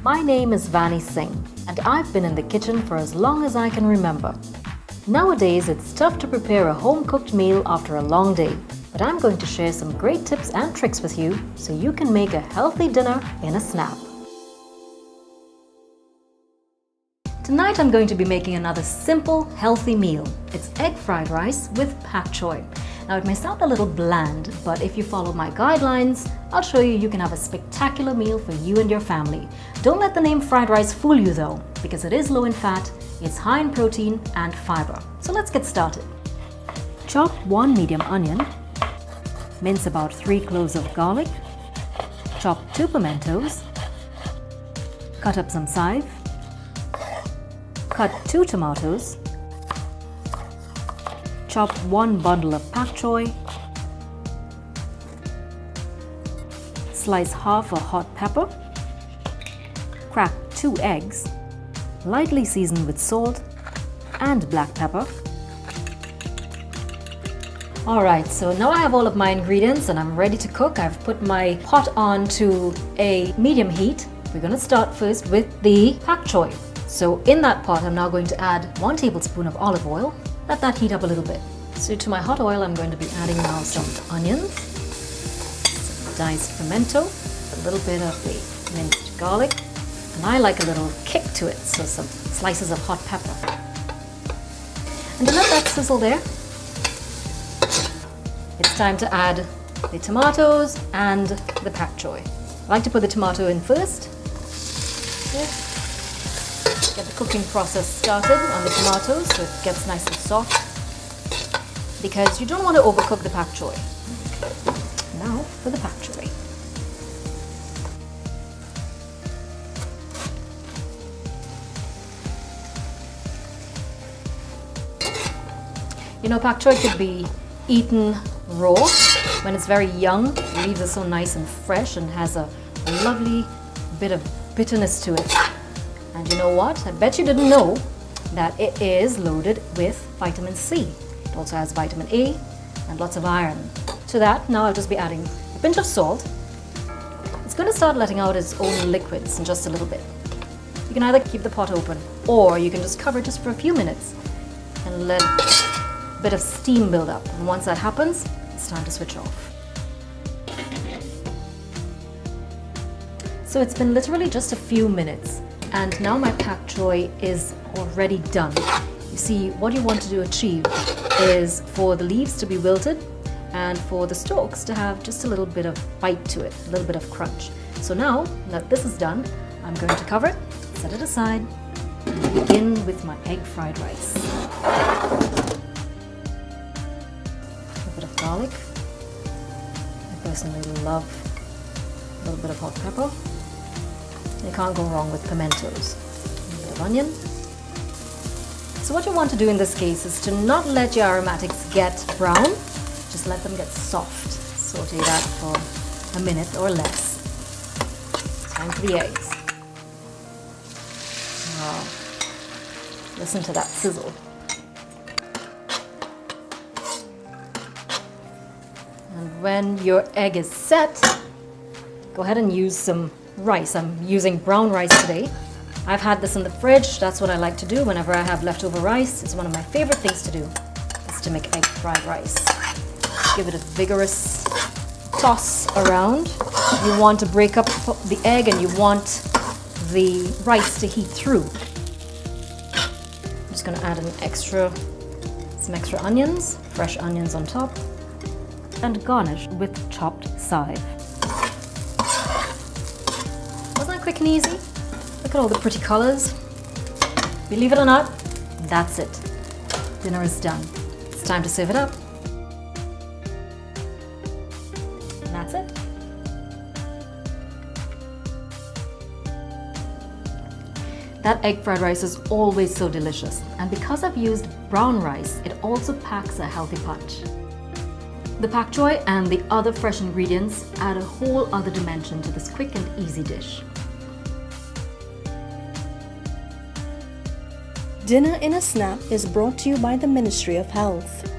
My name is Vani Singh, and I've been in the kitchen for as long as I can remember. Nowadays, it's tough to prepare a home-cooked meal after a long day, but I'm going to share some great tips and tricks with you so you can make a healthy dinner in a snap. Tonight I'm going to be making another simple, healthy meal. It's egg fried rice with Patchoi. Now it may sound a little bland, but if you follow my guidelines, I'll show you can have a spectacular meal for you and your family. Don't let the name fried rice fool you though, because it is low in fat, it's high in protein and fiber. So let's get started. Chop 1 medium onion, mince about 3 cloves of garlic, chop 2 pimentos, cut up some chive, cut 2 tomatoes, chop 1 bundle of pak choi, slice half a hot pepper, crack 2 eggs, lightly season with salt and black pepper. Alright, so now I have all of my ingredients and I'm ready to cook. I've put my pot on to a medium heat. We're going to start first with the pak choi. So in that pot, I'm now going to add 1 tablespoon of olive oil. Let that heat up a little bit. So to my hot oil, I'm going to be adding now some onions, some diced pimento, a little bit of the minced garlic, and I like a little kick to it, so some slices of hot pepper. And to let that sizzle there, it's time to add the tomatoes and the pak choi. I like to put the tomato in first. Get the cooking process started on the tomatoes so it gets nice and soft, because you don't want to overcook the pak choi. Now for the pak choi. You know, pak choi could be eaten raw when it's very young. The leaves are so nice and fresh and has a lovely bit of bitterness to it. And you know what? I bet you didn't know that it is loaded with vitamin C. It also has vitamin A and lots of iron. To that, now I'll just be adding a pinch of salt. It's going to start letting out its own liquids in just a little bit. You can either keep the pot open or you can just cover it just for a few minutes and let a bit of steam build up. And once that happens, it's time to switch off. So it's been literally just a few minutes. And now my pak choi is already done. You see, what you want to achieve is for the leaves to be wilted and for the stalks to have just a little bit of bite to it, a little bit of crunch. So now that this is done, I'm going to cover it, set it aside, and begin with my egg fried rice. A bit of garlic. I personally love a little bit of hot pepper. You can't go wrong with pimentos. A bit of onion. So what you want to do in this case is to not let your aromatics get brown, just let them get soft. Saute that for a minute or less. Time for the eggs. Wow. Listen to that sizzle. And when your egg is set, go ahead and use some rice. I'm using brown rice today. I've had this in the fridge. That's what I like to do whenever I have leftover rice. It's one of my favorite things to do, is to make egg fried rice. Give it a vigorous toss around. You want to break up the egg and you want the rice to heat through. I'm just going to add some extra onions, fresh onions on top, and garnish with chopped chive. Quick and easy. Look at all the pretty colors. Believe it or not, that's it. Dinner is done. It's time to serve it up. And that's it. That egg fried rice is always so delicious. And because I've used brown rice, it also packs a healthy punch. The pak choi and the other fresh ingredients add a whole other dimension to this quick and easy dish. Dinner in a Snap is brought to you by the Ministry of Health.